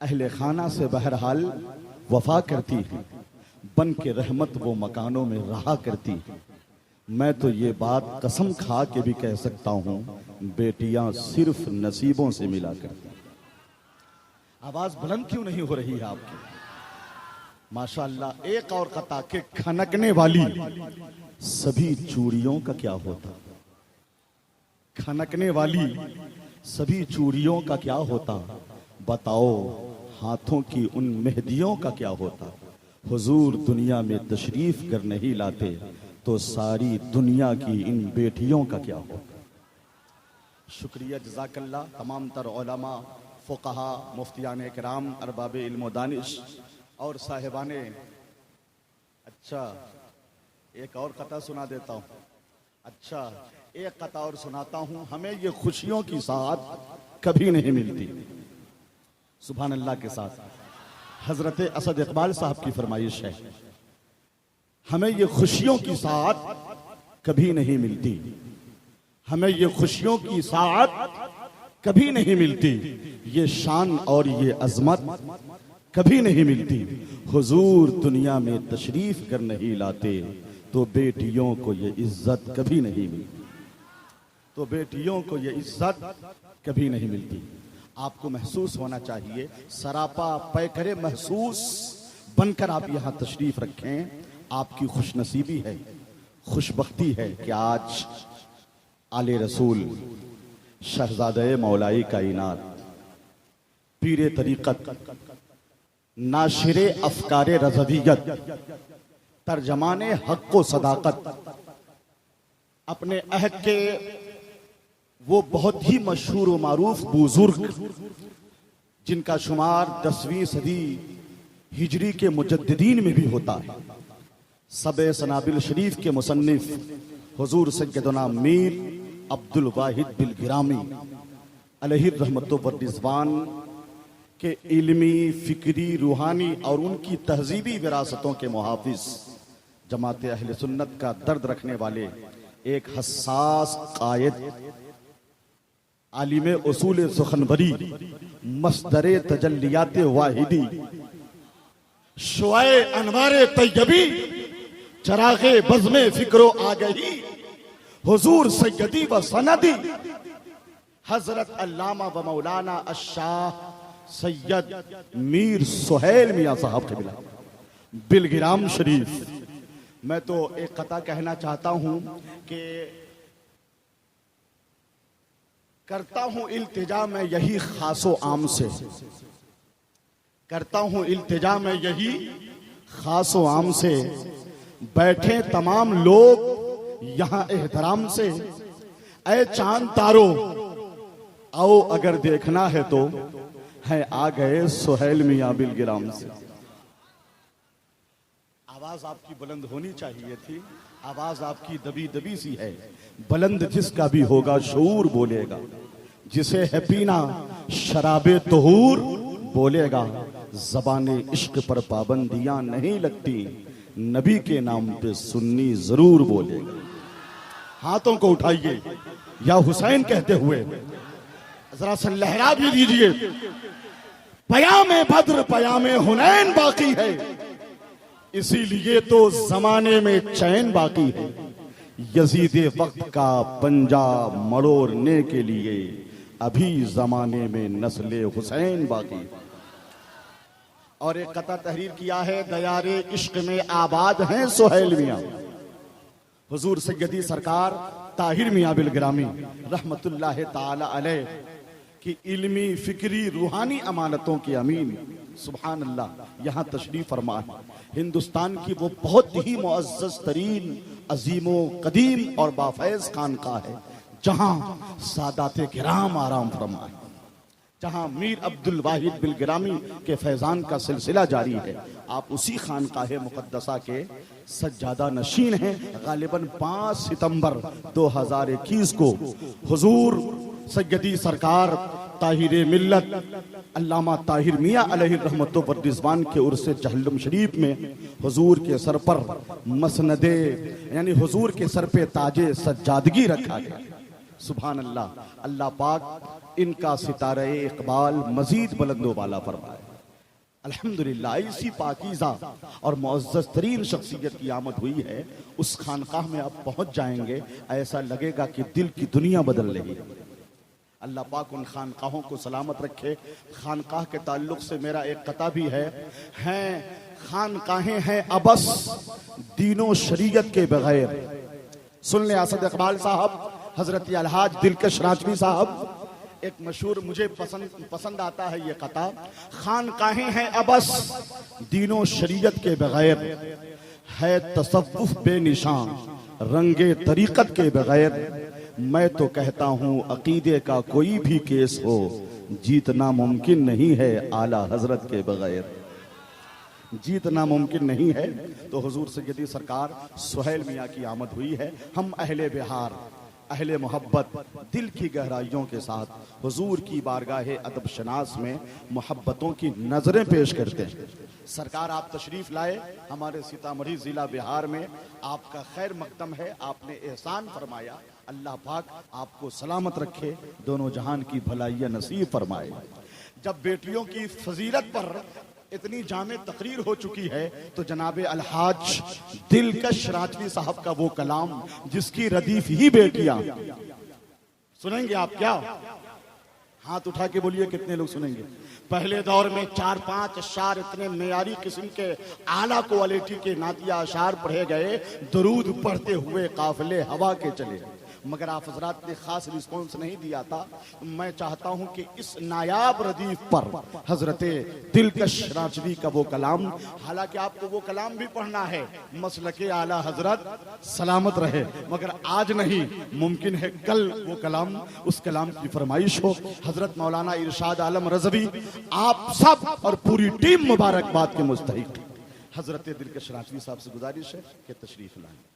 अहले खाना से बहरहाल वफा करती है, बन के रहमत वो मकानों में रहा करती है। मैं तो ये बात कसम खा के भी कह सकता हूँ, बेटियां सिर्फ नसीबों से मिला करती। आवाज बुलंद क्यों नहीं हो रही है आपकी? माशाअल्लाह। एक और कता के खनकने वाली सभी चूड़ियों का क्या होता, खनकने वाली सभी चूड़ियों का क्या होता, बताओ हाथों की उन मेहदियों का क्या होता। हुजूर दुनिया में तशरीफ कर नहीं लाते तो सारी दुनिया की इन बेटियों का क्या होता। शुक्रिया, जज़ाकल्लाह। तमाम तर उलमा, फुक़हा, मुफ्तियान किराम, अरबाब इल्म व दानिश और साहिबाने। अच्छा, एक और कथा सुना देता हूँ। अच्छा, एक कथा और सुनाता हूँ। हमें ये खुशियों की साथ कभी नहीं मिलती। सुभान अल्लाह के साथ हजरत असद इकबाल साहब की फरमाइश है, हमें ये खुशियों की साथ कभी नहीं मिलती, हमें ये खुशियों की साथ कभी नहीं मिलती, ये शान और ये अजमत कभी नहीं मिलती। हुजूर दुनिया में तशरीफ कर नहीं लाते तो बेटियों को ये इज्जत कभी नहीं मिलती, तो बेटियों को ये इज्जत कभी नहीं मिलती। आपको महसूस होना चाहिए, सरापा पैकरे महसूस बनकर आप यहाँ तशरीफ रखें। आपकी खुशनसीबी है, खुशबख्ती है कि आज आले रसूल शहजादे मौलाई कायनात, पीरे तरीक़त, नाशिरे अफकारे रज़वियत, तर्जमाने हक़ व सदाकत, अपने अहद के वो बहुत ही मशहूर व मारूफ बुजुर्ग जिनका शुमार 10वीं सदी हिजरी के मुजद्दिदीन में भी होता है, सबे सनाबिल शरीफ के मुसन्निफ हुजूर सैयदना मीर अब्दुल वाहिद बिल गिरामी अलैहि रहमतो व रिज़वान के इल्मी, फिक्री, रूहानी और उनकी तहजीबी विरासतों के मुहाफिज, जमाते अहले सुन्नत का दर्द रखने वाले एक हसास कायद, आलिम उसूल सुखनवरी, मस्दरे तजल्लियात वाहिदी, शुआए अनवारे तैयबी, चरागे बज़्मे फिक्रो आगही, हुजूर सैयदी व सनदी, हजरत अल्लामा व मौलाना अशाह सैयद मीर सुहैल मियां साहब के मिला बिलगिराम शरीफ। मैं तो एक कथा कहना चाहता हूं कि करता हूं इल्तिजा मैं यही खासो आम से, करता हूं इल्तिजा मैं यही खासो आम से, बैठे तमाम लोग यहां एहतराम से, ऐ चांद तारो आओ अगर देखना है तो, है आ गए सुहैल मियां बिलगिराम से। आवाज आपकी बुलंद होनी चाहिए थी, आवाज आपकी दबी दबी सी है। बुलंद जिसका भी होगा शऊर बोलेगा, जिसे है पीना शराबे तहूर बोलेगा। ज़बाने इश्क पर पाबंदियां नहीं लगती, नबी के नाम पे सुन्नी जरूर बोलेगा। हाथों को उठाइए या हुसैन कहते हुए जरा सा लहरा भी दीजिए। पयामे बद्र पयामे हुनैन बाकी है, इसीलिए तो जमाने में चैन बाकी है। यजीद वक्त का पंजा मरोड़ने के लिए अभी जमाने में नस्ले हुसैन बाकी। और एक कता तहरीर किया है, दयारे इश्क में आबाद हैं सुहैल मियां। हुजूर सैयदी सरकार ताहिर मियां बिलगिरामी रहमतुल्लाह ताला अलैह की इल्मी, फिक्री, रूहानी अमानतों के अमीन, सुभान अल्लाह, यहाँ तशरीफ फरमा है। हिंदुस्तान की वो बहुत ही मुअज़्ज़ज़ तरीन, अजीमो कदीम और बाफैज़ खानकाह है, जहाँ सादाते किराम आराम फरमा है, जहाँ मीर अब्दुल वाहिद बिल गिरामी के फैजान का सिलसिला जारी है। आप उसी खानकाह मुक़द्दसा के सज्जादा नशीन हैं। गालिबन 5 सितंबर 2021 को हुजूर सैयदी सरकार ताहिर मिल्लत अल्लामा ताहिर मियां अलैहि रहमतो व रिज़वान के उर्स जहल्लुम शरीफ में हुजूर के सर पर मसनदे यानी हुजूर के सर पे ताजे सज्जादगी रखा गया। सुभान अल्लाह। अल्लाह पाक इनका सितारे इकबाल मजीद बुलंदो वाला फरमाए। अल्हम्दुलिल्लाह, ऐसी पाकीज़ा और मुअज़्ज़ज़ तरीन शख्सियत की आमद हुई है। उस खानकाह में आप पहुंच जाएंगे, ऐसा लगेगा कि दिल की दुनिया बदल रही है। अल्लाह पाक उन खानकाहों को सलामत रखे। खानकाह के ताल्लुक से मेरा एक कता भी है, खानकाहें हैं अबस दीनो शरीयत के बगैर। सुन ले असद इकबाल साहब, हजरत अलहाज दिलकश राजवी साहब, एक मशहूर मुझे पसंद आता है ये कता। खानकाहें हैं अबस दीनो शरीयत के बगैर, है तसव्वुफ बेनिशान रंगे तरीकत के बगैर। मैं तो कहता हूँ अकीदे का कोई भी केस हो, जीतना मुमकिन नहीं है आला हजरत के बगैर। जीतना मुमकिन नहीं है। तो हुजूर सैयदी सरकार सुहैल मियाँ की आमद हुई है। हम अहले बिहार, अहले मोहब्बत, दिल की गहराइयों के साथ हुजूर की बारगाह अदब शनास में मोहब्बतों की नजरें पेश करते हैं। सरकार आप तशरीफ लाए हमारे सीतामढ़ी जिला बिहार में, आपका खैर मकदम है, आपने एहसान फरमाया। अल्लाह पाक आपको सलामत रखे, दोनों जहान की भलाइयाँ नसीब फरमाए। जब बेटियों की फजीलत पर इतनी जामे तकरीर हो चुकी है तो जनाबे अलहाज दिलकश राजवी साहब का वो कलाम जिसकी रदीफ ही बेटियां, सुनेंगे आप क्या? हाथ उठा के बोलिए कितने लोग सुनेंगे। पहले दौर में 4-5 अशार इतने मेयारी किस्म के आला क्वालिटी के नातिया अशार पढ़े गए, दरूद पढ़ते हुए काफिले हवा के चले, मगर आप हजरात ने खास रिस्पॉन्स नहीं दिया था। मैं चाहता हूं कि इस नायाब रदीफ पर हजरते दिलकश राजवी का वो कलाम, हालांकि आपको वो कलाम भी पढ़ना है, मसलके आला हजरत सलामत रहे, मगर आज नहीं, मुमकिन है कल वो कलाम, उस कलाम की फरमाइश हो। हजरत मौलाना इरशाद आलम रज़वी, आप सब और पूरी टीम मुबारकबाद के मुस्तहिक। हजरत दिलकश राजवी साहब से गुजारिश है कि तशरीफ लाएं।